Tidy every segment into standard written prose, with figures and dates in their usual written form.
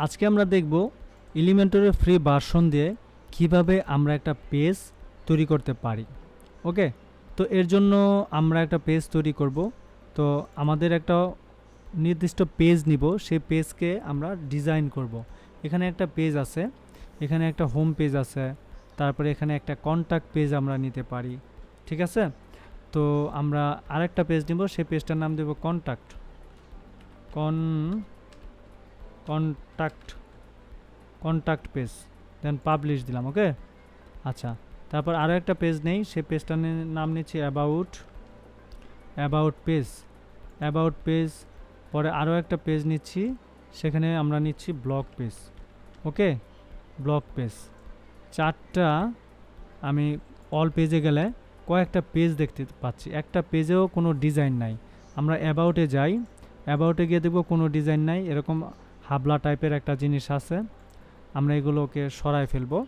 আজকে আমরা দেখব এলিমেন্টরের ফ্রি ভার্সন দিয়ে কিভাবে আমরা একটা পেজ তৈরি করতে পারি। ওকে, তো এর জন্য আমরা একটা পেজ তৈরি করব। তো আমাদের একটা নির্দিষ্ট পেজ নিব, সেই পেজকে আমরা ডিজাইন করব। এখানে একটা পেজ আছে, এখানে একটা হোম পেজ আছে, তারপরে এখানে একটা কন্ট্যাক্ট পেজ আমরা নিতে পারি। ঠিক আছে, তো আমরা আরেকটা পেজ নিব, সেই পেজটার নাম দেব কন্ট্যাক্ট কন্ট্যাক্ট পেজ, দেন পাবলিশ দিলাম। ওকে, আচ্ছা, তারপর আরও একটা পেজ নেই, সেই পেজটার নাম নিচ্ছি অ্যাবাউট পেজ। পরে আরও একটা পেজ নিচ্ছি, সেখানে আমরা নিচ্ছি ব্লগ পেজ। ওকে, ব্লগ পেজ। চারটা আমি অল পেজে গেলে কয়েকটা পেজ দেখতে পাচ্ছি, একটা পেজেও কোনো ডিজাইন নাই। আমরা অ্যাবাউটে যাই, অ্যাবাউটে গিয়ে দেখব কোনো ডিজাইন নাই, এরকম হাবলা টাইপের একটা জিনিস আছে। আমরা এগুলোকে সরাই ফেলবো।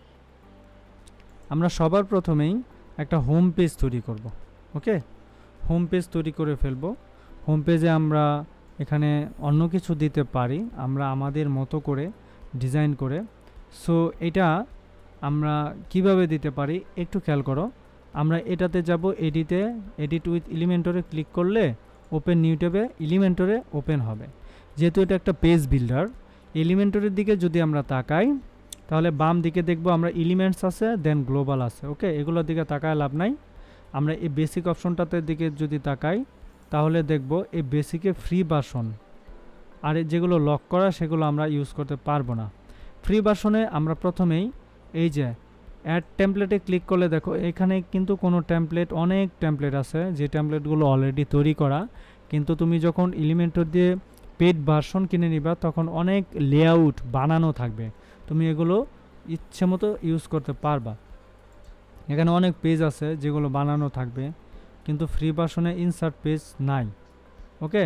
আমরা সবার প্রথমেই একটা হোম পেজ তৈরি করব। ওকে, হোম পেজ তৈরি করে ফেলবো। হোম পেজে আমরা এখানে অন্য কিছু দিতে পারি, আমরা আমাদের মতো করে ডিজাইন করে। সো এটা আমরা কিভাবে দিতে পারি একটু খেয়াল করো। আমরা এটাতে যাব, এডিট উইথ এলিমেন্টরে ক্লিক করলে ওপেন নিউ ট্যাবে এলিমেন্টরে ওপেন হবে। যেহেতু এটা একটা পেজ বিল্ডার, এলিমেন্টরের দিকে যদি আমরা তাকাই তাহলে বাম দিকে দেখব আমরা এলিমেন্টস আছে, দেন গ্লোবাল আছে। ওকে, এগুলোর দিকে তাকায় লাভ নাই। আমরা এই বেসিক অপশনটাতে দিকে যদি তাকাই তাহলে দেখব এই বেসিকে ফ্রি ভার্সন, আর যেগুলো লক করা সেগুলো আমরা ইউজ করতে পারবো না। ফ্রি ভার্সনে আমরা প্রথমেই এই যে অ্যাড টেমপ্লেটে ক্লিক করলে দেখো এখানে কিন্তু কোনো টেমপ্লেট, অনেক টেমপ্লেট আছে যে টেমপ্লেটগুলো অলরেডি তৈরি করা, কিন্তু তুমি যখন এলিমেন্টর দিয়ে পেড ভার্সন কিনে নিবা তখন অনেক লেআউট বানানো থাকবে, তুমি এগুলো ইচ্ছে মতো ইউজ করতে পারবা। এখানে অনেক পেজ আছে যেগুলো বানানো থাকবে, কিন্তু ফ্রি ভার্সনে ইনসার্ট পেজ নাই। ওকে,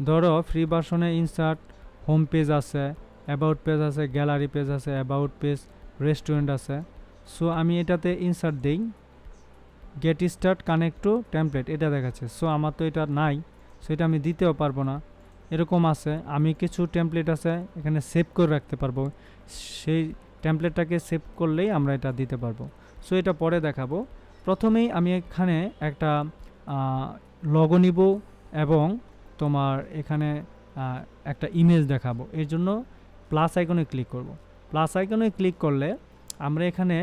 ধরো ফ্রি ভার্সনে ইনসার্ট হোম পেজ আছে, অ্যাবাউট পেজ আছে, গ্যালারি পেজ আছে, অ্যাবাউট পেজ, রেস্টুরেন্ট আছে। সো আমি এটাতে ইনসার্ট দেই, get start connect to template, এটা দেখাচ্ছে। সো আমার তো এটা নাই, সো এটা আমি দিতেও পারবো না। এরকম আছে, আমি কিছু টেমপ্লেট আছে এখানে সেভ করে রাখতে পারবো, সেই টেমপ্লেটটাকে সেভ করলেই আমরা এটা দিতে পারবো। সো এটা পরে দেখাবো। প্রথমেই আমি এখানে একটা লগো নিব এবং তোমার এখানে একটা ইমেজ দেখাবো। এর জন্য প্লাস আইকনে ক্লিক করব। প্লাস আইকনে ক্লিক করলে আমরা এখানে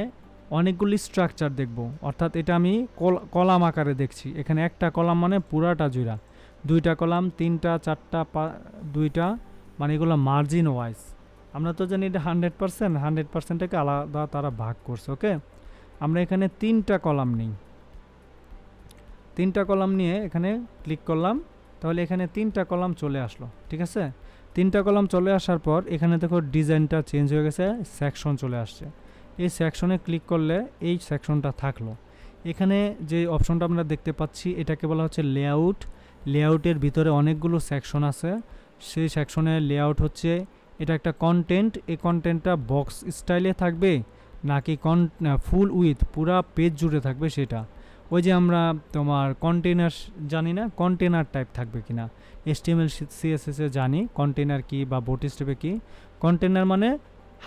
অনেকগুলি স্ট্রাকচার দেখব, অর্থাৎ এটা আমি কলাম আকারে দেখছি। এখানে একটা কলাম মানে পুরাটা জুড়া, দুইটা কলাম, তিনটা, চারটা, দুইটা, মানে এগুলো মার্জিন ওয়াইজ। আমরা তো জানি এটা 100%টাকে আলাদা তারা ভাগ করছে। ওকে, আমরা এখানে তিনটা কলাম নিই, তিনটা কলাম নিয়ে এখানে ক্লিক করলাম, তাহলে এখানে তিনটা কলাম চলে আসলো। ঠিক আছে, তিনটা কলাম চলে আসার পর এখানে দেখো ডিজাইনটা চেঞ্জ হয়ে গেছে, সেকশন চলে আসছে। এই সেকশনে ক্লিক করলে এই সেকশনটা থাকলো। এখানে যে অপশনটা আমরা দেখতে পাচ্ছি এটাকে বলা হচ্ছে লেআউট। লেআউটের ভিতরে অনেকগুলো সেকশন আছে, সেই সেকশনের লেআউট হচ্ছে এটা একটা কন্টেন্ট। এই কন্টেন্টটা বক্স স্টাইলে থাকবে নাকি ফুল উইথ পুরা পেজ জুড়ে থাকবে সেটা। ওই যে আমরা তোমার কন্টেনার জানি না, কন্টেনার টাইপ থাকবে কিনা। HTML CSS এ জানি কন্টেনার কি বা বুটস্ট্র্যাপে কি। কন্টেনার মানে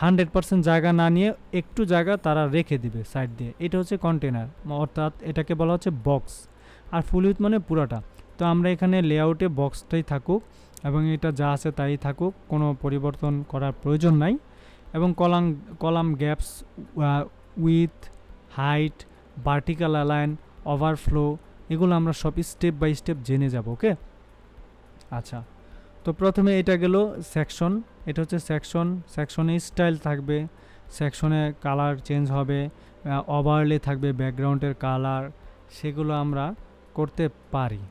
100% জায়গা না নিয়ে একটু জায়গা তারা রেখে দিবে সাইড দিয়ে, এটা হচ্ছে কন্টেনার, অর্থাৎ এটাকে বলা হচ্ছে বক্স। আর ফুল উইথ মানে পুরাটা। তো আমরা এখানে লেআউটে বক্সটাই থাকুক এবং এটা যা আছে তাই থাকুক, কোনো পরিবর্তন করার প্রয়োজন নাই। এবং column gaps, with, height, vertical align, overflow, এগুলো আমরা সব স্টেপ বাই স্টেপ জেনে যাব। ওকে, আচ্ছা, তো প্রথমে এটা গেল সেকশন। এটা হচ্ছে সেকশনে স্টাইল থাকবে, সেকশনে কালার চেঞ্জ হবে, ওভারলে থাকবে ব্যাকগ্রাউন্ডের কালার, সেগুলো আমরা করতে পারি।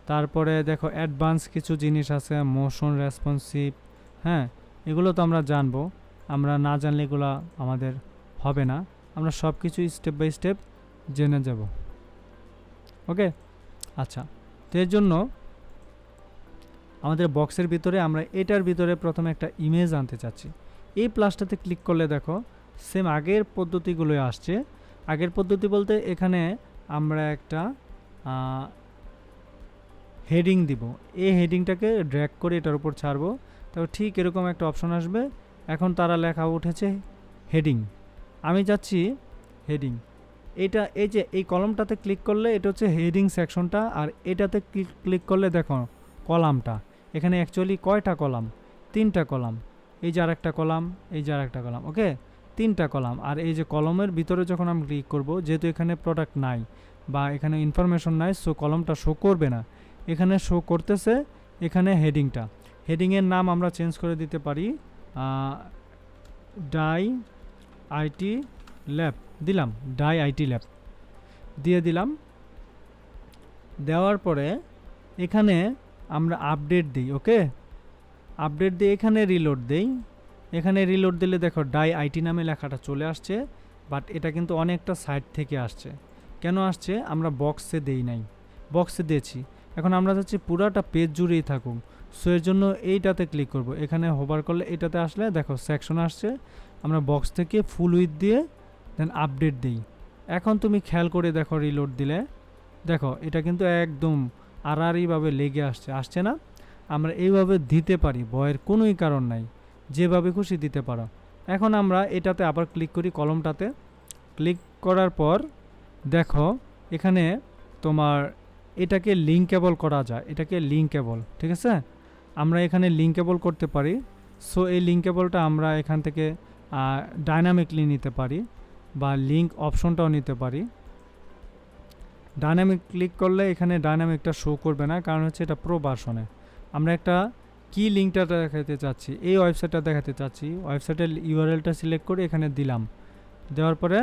তারপরে দেখো অ্যাডভান্স কিছু জিনিস আছে, মোশন রেসপন্সিভ, হ্যাঁ, এগুলো তো আমরা জানবো, আমরা না জানলে এগুলো আমাদের হবে না। আমরা সব কিছু স্টেপ বাই স্টেপ জেনে যাব। ওকে, আচ্ছা, তো এর জন্য আমাদের বক্সের ভিতরে আমরা এটার ভিতরে প্রথমে একটা ইমেজ আনতে চাচ্ছি। এই প্লাসটাতে ক্লিক করলে দেখো সেম আগের পদ্ধতিগুলোই আসছে। আগের পদ্ধতি বলতে এখানে আমরা একটা হেডিং দিব, এই হেডিংটাকে ড্র্যাগ করে এটার উপর ছাড়বো, তো ঠিক এরকম একটা অপশন আসবে, এখন তারা লেখা উঠেছে হেডিং। আমি যাচ্ছি হেডিং, এটা এই যে এই কলামটাতে ক্লিক করলে এটা হচ্ছে হেডিং সেকশনটা, আর এটাতে ক্লিক করলে দেখো কলামটা। এখানে অ্যাকচুয়ালি কয়টা কলাম? 3টা কলাম। এই যে আরেকটা কলাম, এই যে আরেকটা কলাম, ওকে 3টা কলাম। আর এই যে কলমের ভিতরে যখন আমি ক্লিক করব, যেহেতু এখানে প্রোডাক্ট নাই বা এখানে ইনফরমেশন নাই, সো কলমটা শো করবে না। এখানে শো করতেছে এখানে হেডিংটা। হেডিংয়ের নাম আমরা চেঞ্জ করে দিতে পারি ডাই আইটি ল্যাব দিলাম, ডাই আইটি ল্যাব দিয়ে দিলাম। দেওয়ার পরে এখানে আমরা আপডেট দিই, ওকে আপডেট দিয়ে এখানে রিলোড দেই। এখানে রিলোড দিলে দেখো ডাই আইটি নামে লেখাটা চলে আসছে, বাট এটা কিন্তু অনেকটা সাইড থেকে আসছে। কেন আসছে? আমরা বক্সে দেই নাই, বক্সে দিয়েছি। এখন আমরা চাচ্ছি পুরাটা পেজ জুড়েই থাকুক, সো এর জন্য এইটাতে ক্লিক করব। এখানে হোভার করলে এটাতে আসলে দেখো সেকশন আসছে। আমরা বক্স থেকে ফুল উইথ দিয়ে দেন আপডেট দিই। এখন তুমি খেয়াল করে দেখো, রিলোড দিলে দেখো এটা কিন্তু একদম আড়াআড়িভাবে লেগে আসছে না? আমরা এইভাবে দিতে পারি, ভয়ের কোনোই কারণ নাই, যেভাবে খুশি দিতে পারো। এখন আমরা এটাতে আবার ক্লিক করি, কলমটাতে ক্লিক করার পর দেখো এখানে তোমার এটাকে লিঙ্কেবল করা যায়, এটাকে লিঙ্কেবল, ঠিক আছে? আমরা এখানে লিঙ্কেবল করতে পারি। সো এই লিঙ্কেবলটা আমরা এখান থেকে ডাইনামিকলি নিতে পারি বা লিঙ্ক অপশনটাও নিতে পারি। ডাইনামিক ক্লিক করলে এখানে ডাইনামিকটা শো করবে না, কারণ হচ্ছে এটা প্রো ভার্সনে। আমরা একটা কি লিঙ্কটা দেখাতে চাচ্ছি, এই ওয়েবসাইটটা দেখাতে চাচ্ছি, ওয়েবসাইটের ইউআরএলটা সিলেক্ট করে এখানে দিলাম। দেওয়ার পরে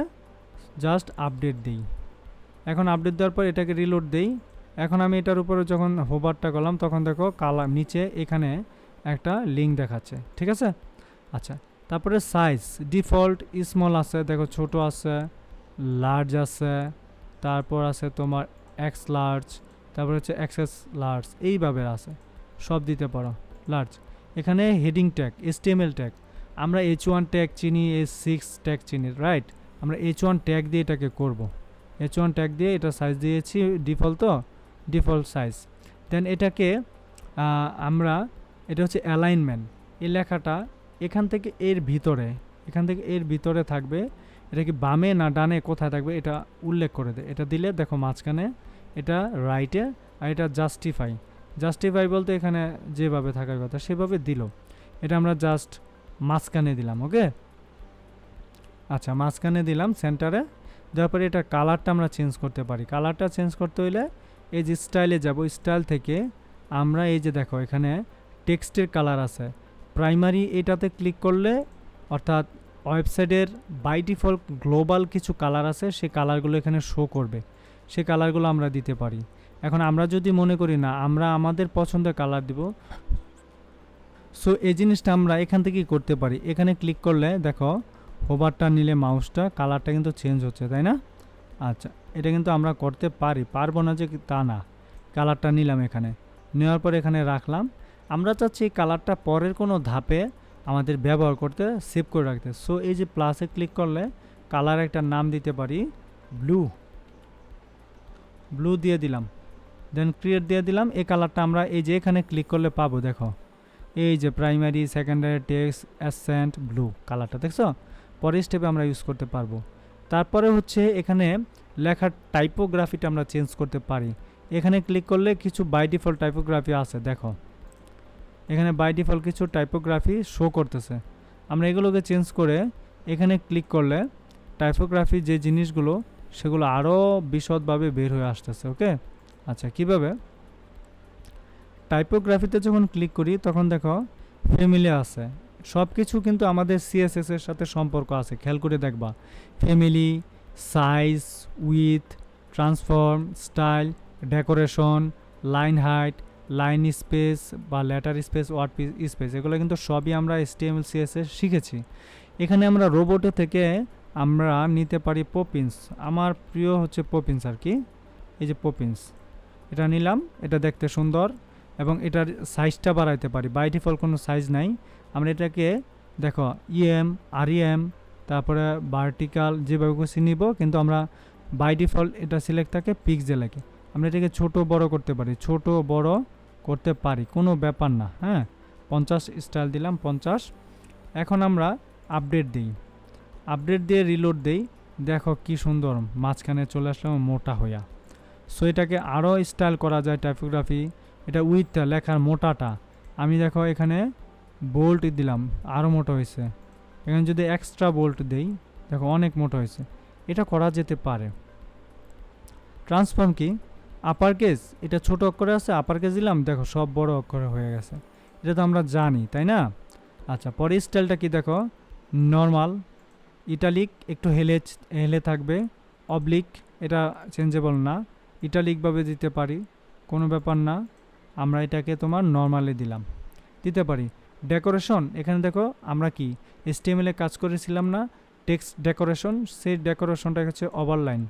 জাস্ট আপডেট দিই। এখন আপডেট দেওয়ার পর এটাকে রিলোড দেই। এখন আমি এটার উপরে যখন হোভারটা করলাম তখন দেখো কালার নিচে এখানে একটা লিঙ্ক দেখাচ্ছে, ঠিক আছে? আচ্ছা, তারপরে সাইজ ডিফল্ট স্মল আছে, দেখো ছোট আছে, লার্জ আছে, তারপর আছে তোমার এক্স লার্জ, তারপর হচ্ছে এক্সএস লার্জ, এইভাবে আছে, সব দিতে পারো লার্জ। এখানে হেডিং ট্যাগ HTML ট্যাগ, আমরা H1 ট্যাগ চিনি, H6 ট্যাগ চিনি, রাইট? আমরা H1 ট্যাগ দিয়ে এটাকে করব। H1 ট্যাগ দিয়ে এটা সাইজ দিয়েছি ডিফল্ট, তো ডিফল্ট সাইজ। দেন এটাকে আমরা এটা হচ্ছে অ্যালাইনমেন্ট, এই লেখাটা এখান থেকে এর ভিতরে থাকবে। এটা কি বামে না ডানে কোথায় থাকবে এটা উল্লেখ করে দেয়। এটা দিলে দেখো মাঝখানে, এটা রাইটে, আর এটা জাস্টিফাই বলতে এখানে যেভাবে থাকার কথা সেভাবে দিল। এটা আমরা জাস্ট মাঝখানে দিলাম, ওকে? আচ্ছা, মাঝখানে দিলাম সেন্টারে। দেওয়ার পরে এটা কালারটা আমরা চেঞ্জ করতে পারি। কালারটা চেঞ্জ করতে হইলে এই যে স্টাইলে যাব, স্টাইল থেকে আমরা এই যে দেখো এখানে টেক্সটের কালার আছে প্রাইমারি, এটাতে ক্লিক করলে অর্থাৎ ওয়েবসাইটের বাই ডিফল্ট গ্লোবাল কিছু কালার আছে, সেই কালারগুলো এখানে শো করবে, সেই কালারগুলো আমরা দিতে পারি। এখন আমরা যদি মনে করি না আমরা আমাদের পছন্দের কালার দিব, সো এই জিনিসটা আমরা এখান থেকেই করতে পারি। এখানে ক্লিক করলে দেখো হোভারটা নিলে মাউসটা কালারটা কিন্তু চেঞ্জ হচ্ছে, তাই না? আচ্ছা, এটা কিন্তু আমরা করতে পারবো না যে তা না। কালারটা নিলাম, এখানে নেওয়ার পর এখানে রাখলাম। আমরা চাচ্ছি এই কালারটা পরের কোনো ধাপে আমাদের ব্যবহার করতে, সেভ করে রাখতে। সো এই যে প্লাসে ক্লিক করলে কালার একটা নাম দিতে পারি, ব্লু দিয়ে দিলাম। দেন ক্রিয়েট দিয়ে দিলাম। এই কালারটা আমরা এই যে এখানে ক্লিক করলে পাবো, দেখো এই যে primary, secondary, text, accent, blue কালারটা দেখছো। পরের স্টেপে আমরা ইউজ করতে পারবো। তারপরে হচ্ছে এখানে লেখার টাইপোগ্রাফিটা আমরা চেঞ্জ করতে পারি। এখানে ক্লিক করলে কিছু বাই ডিফল্ট টাইপোগ্রাফি আছে, দেখো এখানে বাই ডিফল্ট কিছু টাইপোগ্রাফি শো করতেছে। আমরা এগুলোকে চেঞ্জ করে এখানে ক্লিক করলে টাইপোগ্রাফি যে জিনিসগুলো সেগুলো আরও বিশদভাবে বের হয়ে আসতেছে, ওকে? আচ্ছা, কিভাবে? টাইপোগ্রাফিতে যখন ক্লিক করি তখন দেখো ফ্যামিলি আছে, সব কিছু কিন্তু আমাদের CSS এর সাথে সম্পর্ক আছে, খেয়াল করে দেখবা। Family, size, with, transform, style, decoration, line height, line space বা লেটার স্পেস, ওয়ার্ড স্পেস, এগুলো কিন্তু সবই আমরা HTML CSS শিখেছি। এখানে আমরা রোবটে থেকে আমরা নিতে পারি পপিন্স। আমার প্রিয় হচ্ছে পপিন্স আর কি, এই যে পপিন্স, এটা নিলাম। এটা দেখতে সুন্দর এবং এটার সাইজটা বাড়াইতে পারি। বাই ডিফল্ট কোনো সাইজ নাই। আমরা এটাকে দেখো REM, তারপরে ভার্টিক্যাল যেভাবে খুশি নিব, কিন্তু আমরা বাই ডিফল্ট এটা সিলেক্ট থাকে পিক্সেলে। আমরা এটাকে ছোট বড় করতে পারি, কোনো ব্যাপার না। হ্যাঁ, 50 স্টাইল দিলাম, 50। এখন আমরা আপডেট দিই, আপডেট দিয়ে রিলোড দেই, দেখো কি সুন্দর মাঝখানে চলে আসলাম মোটা হইয়া। সো এটাকে আরও স্টাইল করা যায় টাইপোগ্রাফি, এটা উইথটা লেখার মোটাটা আমি দেখো এখানে বোল্ট দিলাম, আরও মোটা হয়েছে। এখানে যদি এক্সট্রা বোল্ট দেই দেখো অনেক মোটা হয়েছে, এটা করা যেতে পারে। ট্রান্সফর্ম কি আপার কেস, এটা ছোট অক্ষরে আছে, আপার কেস দিলাম দেখো সব বড় অক্ষরে হয়ে গেছে, এটা তো আমরা জানি তাই না। আচ্ছা পরে স্টাইলটা কি দেখো, নর্মাল, ইটালিক একটু হেলে থাকবে, অবলিক এটা চেঞ্জেবল না, ইটালিকভাবে দিতে পারি, কোনো ব্যাপার না। আমরা এটাকে তোমার নর্মালি দিতে পারি। ডেকোরেশন এখানে দেখো আমরা কি HTML এ কাজ করেছিলাম না টেক্সট ডেকোরেশন, সেই ডেকোরেশনটা হচ্ছে ওভারলাইন,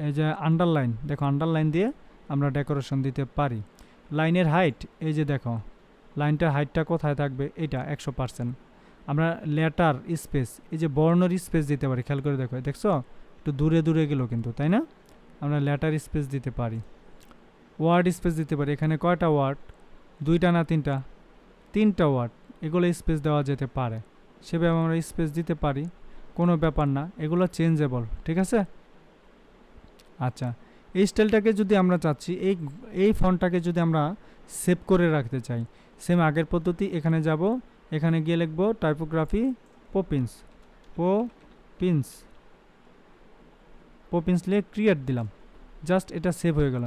এই যে আন্ডারলাইন, দেখো আন্ডারলাইন দিয়ে আমরা ডেকোরেশন দিতে পারি। লাইনের হাইট, এই যে দেখো লাইনটার হাইটটা কোথায় থাকবে, এটা 100%। আমরা লেটার স্পেস, এই যে বর্ণর স্পেস দিতে পারি, খেয়াল করে দেখো, দেখছো একটু দূরে দূরে গেল কিন্তু তাই না। আমরা লেটার স্পেস দিতে পারি, ওয়ার্ড স্পেস দিতে পারি। এখানে কয়টা ওয়ার্ড, 2টা না 3টা, 3টা ওয়ার্ড, এগুলো স্পেস দেওয়া যেতে পারে, সেভাবে আমরা স্পেস দিতে পারি, কোনো ব্যাপার না, এগুলো চেঞ্জেবল, ঠিক আছে। আচ্ছা এই স্টাইলটাকে যদি আমরা চাচ্ছি, এই ফন্টটাকে যদি আমরা সেভ করে রাখতে চাই, সেম আগের পদ্ধতি, এখানে যাব, এখানে গিয়ে লিখব টাইপোগ্রাফি পপিন্স, পপিন্স লিখে ক্রিয়েট দিলাম, জাস্ট এটা সেভ হয়ে গেল।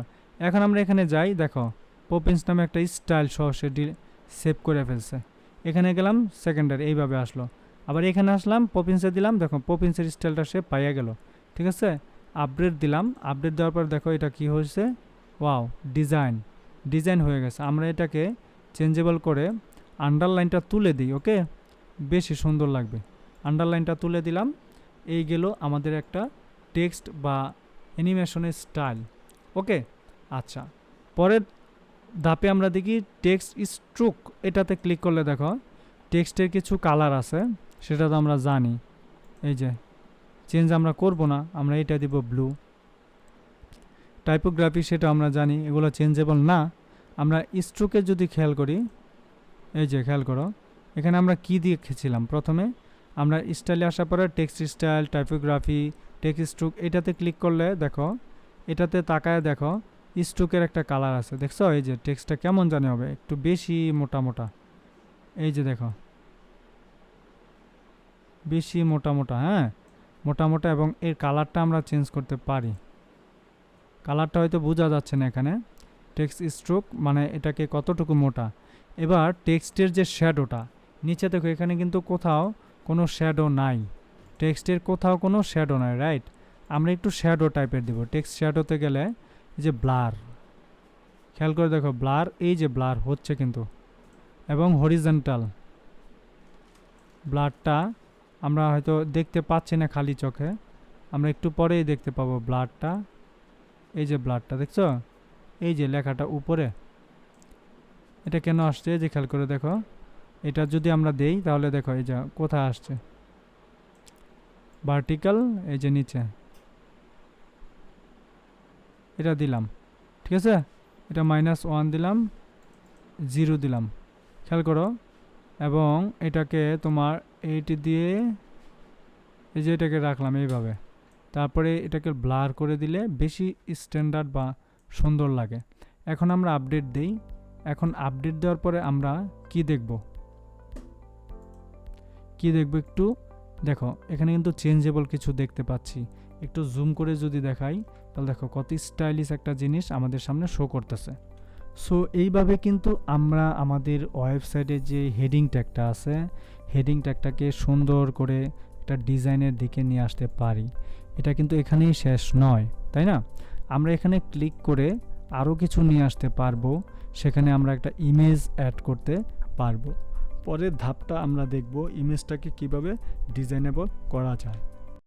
এখন আমরা এখানে যাই, দেখো পপিন্স নামে একটা স্টাইল সহ সে সেভ করে ফেলছে। এখানে গেলাম সেকেন্ডারি, এইভাবে আসলো, আবার এখানে আসলাম পপিন্সে দিলাম, দেখো পপিন্সের স্টাইলটা সে পাইয়া গেল, ঠিক আছে। আপডেট দিলাম, আপডেট দেওয়ার পর দেখো এটা কি হয়েছে, ওয়াও ডিজাইন হয়ে গেছে। আমরা এটাকে চেঞ্জেবল করে আন্ডারলাইনটা তুলে দিই, ওকে, বেশি সুন্দর লাগবে। আন্ডারলাইনটা তুলে দিলাম, এই গেল আমাদের একটা টেক্সট বা অ্যানিমেশনের স্টাইল, ওকে। আচ্ছা পরের ধাপে আমরা দেখি টেক্সট স্ট্রোক, এটাতে ক্লিক করলে দেখো টেক্সটের কিছু কালার আছে, সেটা তো আমরা জানি, এই যে চেঞ্জ আমরা করব না, আমরা এটা দিব ব্লু। টাইপোগ্রাফি সেটা আমরা জানি, এগুলো চেঞ্জেবল না। আমরা স্ট্রোকে যদি খেয়াল করি, এই যে খেয়াল করো এখানে আমরা কি দেখেছিলাম, প্রথমে আমরা স্টাইলে আসার পরে text style, typography, text stroke, এটাতে ক্লিক করলে দেখো, এটাতে তাকায় দেখো স্ট্রোকের একটা কালার আছে, দেখছো এই যে টেক্সটটা কেমন জানি হবে, একটু বেশি মোটা মোটা, এই যে দেখো বেশি মোটা মোটা, হ্যাঁ মোটা মোটা, এবং এর কালারটা আমরা চেঞ্জ করতে পারি। কালারটা হয়তো বোঝা যাচ্ছে না এখানে, টেক্সট স্ট্রোক মানে এটাকে কতটুকু মোটা। এবার টেক্সটের যে শ্যাডোটা নিচে দেখো, এখানে কিন্তু কোথাও কোনো শ্যাডো নাই, টেক্সটের কোথাও কোনো শ্যাডো নাই, রাইট। আমরা একটু শ্যাডো টাইপের দিব, টেক্সট শ্যাডোতে গেলে এই যে ব্লার, খেয়াল করে দেখো ব্লার, এই যে ব্লার হচ্ছে কিন্তু, এবং হরিজন্টাল ব্লারটা আমরা হয়তো দেখতে পাচ্ছি না খালি চোখে, আমরা একটু পরেই দেখতে পাবো ব্লারটা, এই যে ব্লারটা দেখছো, এই যে লেখাটা উপরে, এটা কেন আসছে যে খেয়াল করে দেখো, এটা যদি আমরা দেই তাহলে দেখো এই যে কোথায় আসছে, ভার্টিক্যাল, এই যে নিচে এটা দিলাম, ঠিক আছে। এটা -1 দিলাম, 0 দিলাম, খেয়াল করো, এবং এটাকে তোমার এইটি দিয়ে এই যে এটাকে রাখলাম এইভাবে, তারপরে এটাকে ব্লার করে দিলে বেশি স্ট্যান্ডার্ড বা সুন্দর লাগে। এখন আমরা আপডেট দেই, এখন আপডেট দেওয়ার পরে আমরা কি দেখব একটু দেখো, এখানে কিন্তু চেঞ্জেবল কিছু দেখতে পাচ্ছি, একটু জুম করে যদি দেখাই তাহলে দেখো কত স্টাইলিশ একটা জিনিস আমাদের সামনে শো করতেছে। সো এইভাবে কিন্তু আমরা আমাদের ওয়েবসাইটে যে হেডিং ট্যাগটা আছে, হেডিং ট্যাগটাকে সুন্দর করে একটা ডিজাইনের দিকে নিয়ে আসতে পারি। এটা কিন্তু এখানেই শেষ নয়, তাই না। আমরা এখানে ক্লিক করে আরও কিছু নিয়ে আসতে পারবো, সেখানে আমরা একটা ইমেজ অ্যাড করতে পারবো। পরের ধাপটা আমরা দেখব ইমেজটাকে কিভাবে ডিজাইনেবল করা যায়।